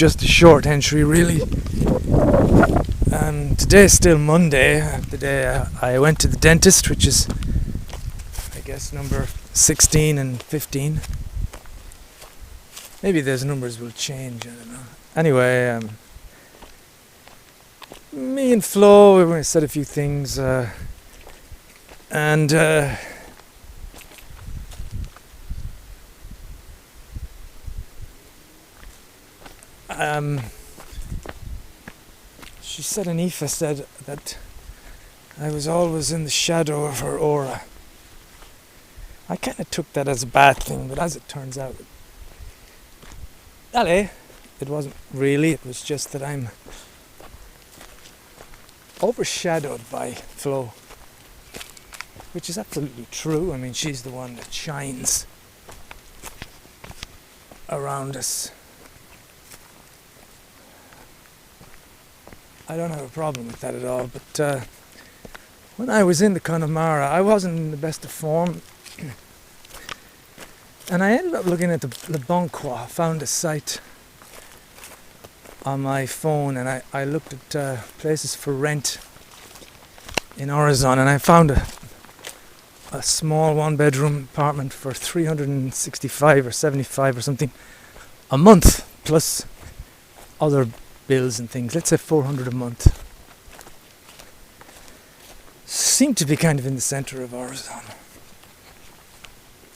just a short entry, really. Today's still Monday, the day I went to the dentist, which is, I guess, number 16 and 15. Maybe those numbers will change, I don't know. Anyway, me and Flo, we said a few things, and she said, and Aoife said that I was always in the shadow of her aura. I kind of took that as a bad thing, but as it turns out, it wasn't really. It was just that I'm overshadowed by Flo, which is absolutely true. I mean, she's the one that shines around us. I don't have a problem with that at all, but when I was in the Connemara, I wasn't in the best of form, and I ended up looking at the Le Bon Coin, found a site on my phone, and I looked at places for rent in Orizon, and I found a small one-bedroom apartment for $365 or $75 or something a month, plus other bills and things. Let's say $400 a month. Seemed to be kind of in the centre of Orizon,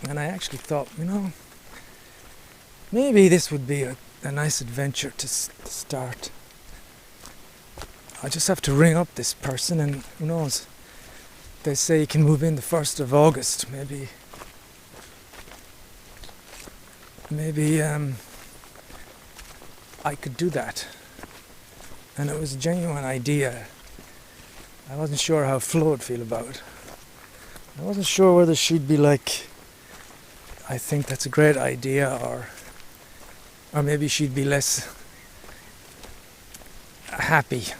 and I actually thought, maybe this would be a nice adventure to start. I just have to ring up this person, and who knows, they say you can move in the 1st of August. Maybe I could do that. And it was a genuine idea. I wasn't sure how Flo would feel about it. I wasn't sure whether she'd be like, I think that's a great idea, or maybe she'd be less happy.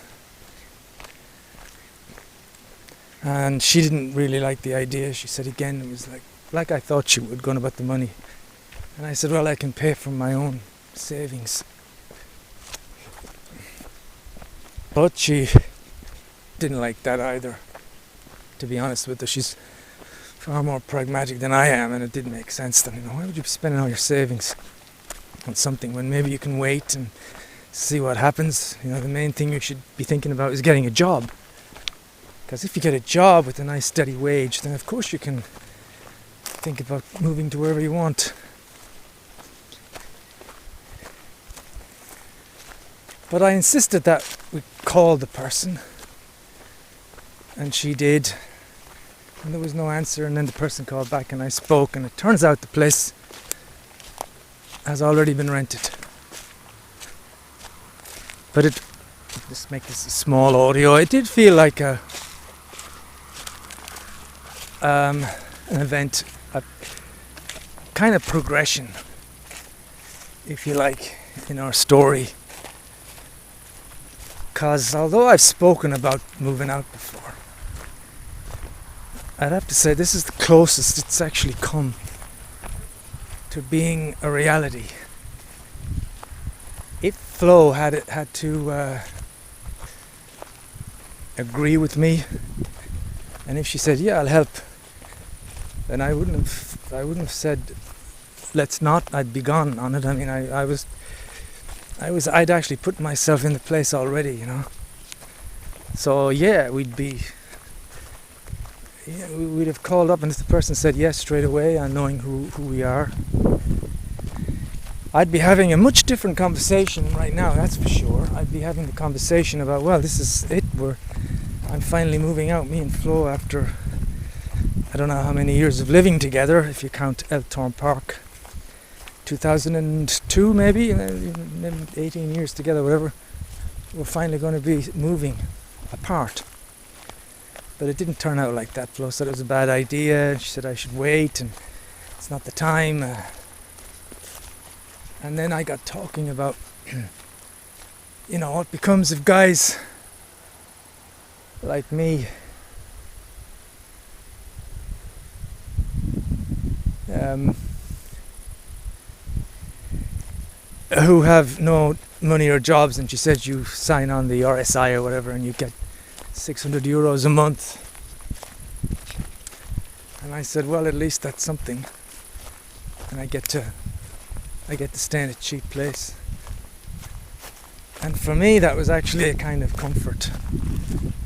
And she didn't really like the idea. She said again, it was like I thought she would, going about the money. And I said, well, I can pay from my own savings. But she didn't like that either, to be honest with her. She's far more pragmatic than I am, and it didn't make sense. Then, why would you be spending all your savings on something when maybe you can wait and see what happens? The main thing you should be thinking about is getting a job. Because if you get a job with a nice steady wage, then of course you can think about moving to wherever you want. But I insisted that we call the person, and she did, and there was no answer, and then the person called back and I spoke, and it turns out the place has already been rented. But just make this a small audio, it did feel like an event, a kind of progression, if you like, in our story. Because although I've spoken about moving out before, I'd have to say this is the closest it's actually come to being a reality. If Flo had to agree with me, and if she said, yeah, I'll help, then I wouldn't have said let's not. I'd be gone on it. I mean, I'd actually put myself in the place already, So yeah, we'd have called up, and if the person said yes straight away, and knowing who we are, I'd be having a much different conversation right now, that's for sure. I'd be having the conversation about, well, this is it. I'm finally moving out, me and Flo, after I don't know how many years of living together, if you count Elthorn Park. 2002 maybe 18 years together, whatever. We're finally going to be moving apart, but it didn't turn out like that. Flo said it was a bad idea. She said I should wait, and it's not the time. And then I got talking about what becomes of guys like me, who have no money or jobs, and she said you sign on the RSI or whatever and you get €600 a month. And I said, well, at least that's something, and I get to stay in a cheap place. And for me that was actually a kind of comfort,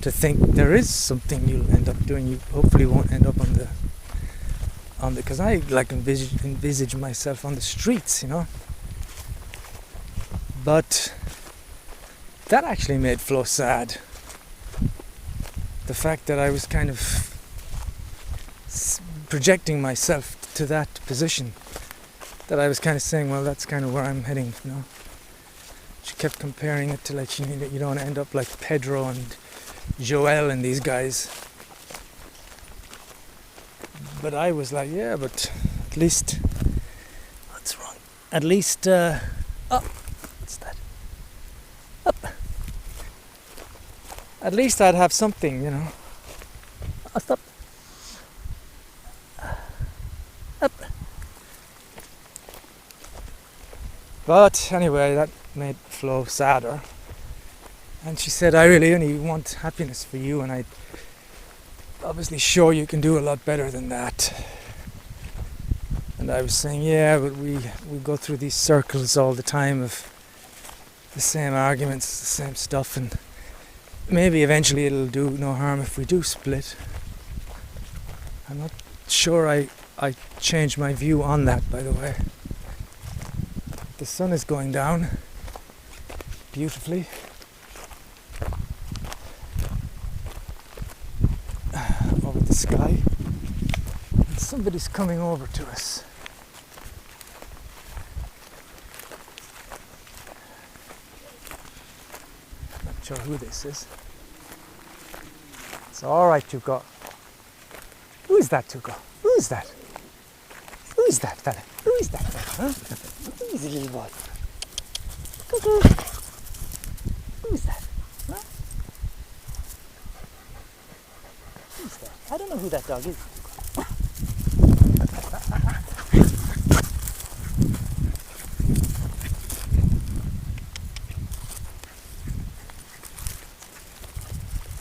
to think there is something you'll end up doing. You hopefully won't end up on the because I like envisage myself on the streets, you know. But that actually made Flo sad. The fact that I was kind of projecting myself to that position, that I was kind of saying, well, that's kind of where I'm heading, you know. She kept comparing it to, like, you don't want to end up like Pedro and Joel and these guys. But I was like, yeah, but at least, what's wrong? At least, oh, what's that? Up. At least I'd have something, you know. Oh, stop. Up. But anyway, that made Flo sadder. And she said, I really only want happiness for you, and I'm obviously sure you can do a lot better than that. And I was saying, yeah, but we go through these circles all the time of the same arguments, the same stuff, and maybe eventually it'll do no harm if we do split. I'm not sure I changed my view on that, by the way. The sun is going down beautifully. Over the sky. And somebody's coming over to us. Not sure who this is. It's alright, Tuco. Who is that, Tuco? Who is that? Who is that fella? Who is that fella, huh? Who is the little boy? Cuckoo. Who is that? Huh? Who is that? I don't know who that dog is.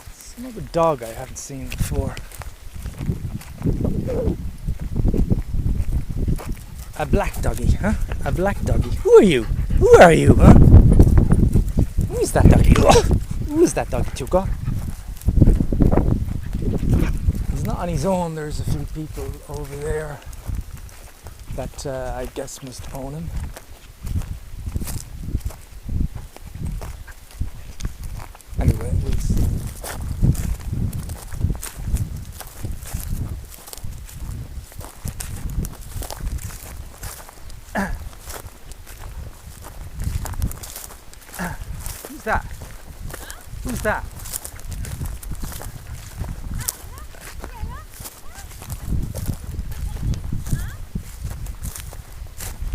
It's another dog I haven't seen before. A black doggy, huh? A black doggy. Who are you? Who are you, huh? Who is that doggy? Who is that doggy, Tuco? He's not on his own. There's a few people over there that I guess must own him. Anyway, we'll see. Who's that? Who's that?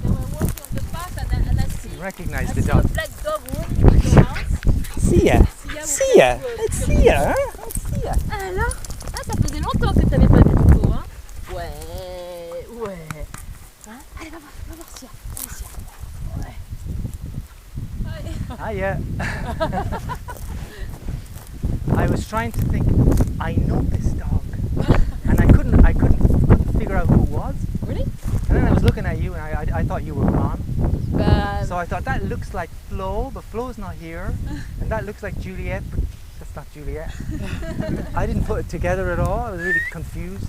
They were walking on the path and I see. Recognize I the see dog. a black dog walking to the house. Sia! Sia, Sia! It's Sia, hein? It's Sia! Ah là, ah, ça faisait longtemps que t'avais pas vu Tuco, hein. Ouais, ouais. Hein, allez, va voir Sia. Allez, Sia. Ouais. Allez. Hiya. I was trying to think. I know this dog, and I couldn't figure out who it was. Really? And then I was looking at you, and I thought you were gone. Bah, So I thought that looks like Flo, but Flo's not here, and that looks like Juliet, but that's not Juliet. I didn't put it together at all. I was really confused.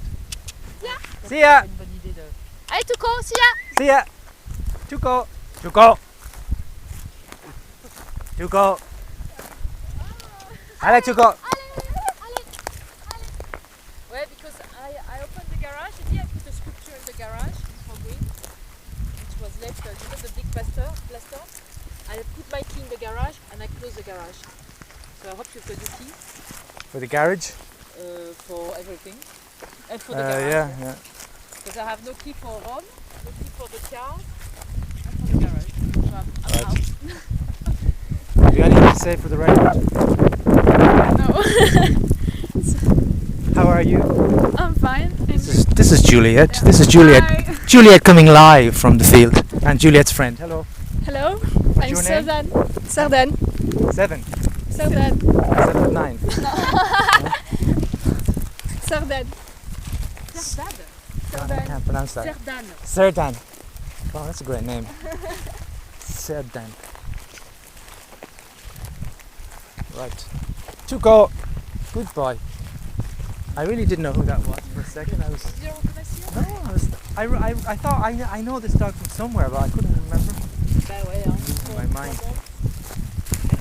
Sia. See ya. Une bonne idée de. Allez Tuco, Sia. See ya. Tuco. Tuco. Tuco. Allez, Tuco. Ouais, because I opened the garage. I put a sculpture in the garage for green, which was left, the big plaster. I put my key in the garage and I close the garage. So I hope you've got the key For the garage. for everything and for the garage. Yeah. Because I have no key for Rome, no key for the car, and for the garage. So I'm Right. out. Have you anything to say for the record? No, How are you? I'm fine. This is Juliet. This is Juliet. Hi. Juliet coming live from the field, and Juliet's friend. Hello. Hello. What's I'm your name? Sardan. 7. Sardan. 7 9. Sardan. Serdad. God, I can't pronounce that. Serdan. Serdan. Oh, that's a great name. Serdan. Right. Tuco. Good boy. I really didn't know who that was for a second. I was. Tu le reconnaissais? No, I thought I know this dog from somewhere, but I couldn't remember. Bah ouais, hein. In my mind.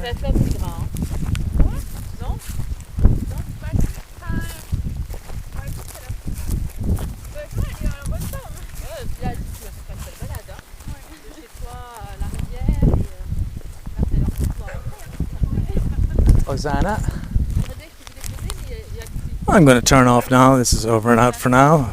Ça fait c'est grand. Hein. Non? Puis là, tu m'as fait pas une belle balade, hein. De chez toi à la rivière et là, t'as l'air de pouvoir. Hosanna. On a dit que tu voulais poser, mais il y a que tu. I'm going to turn off now. This is over and out for now.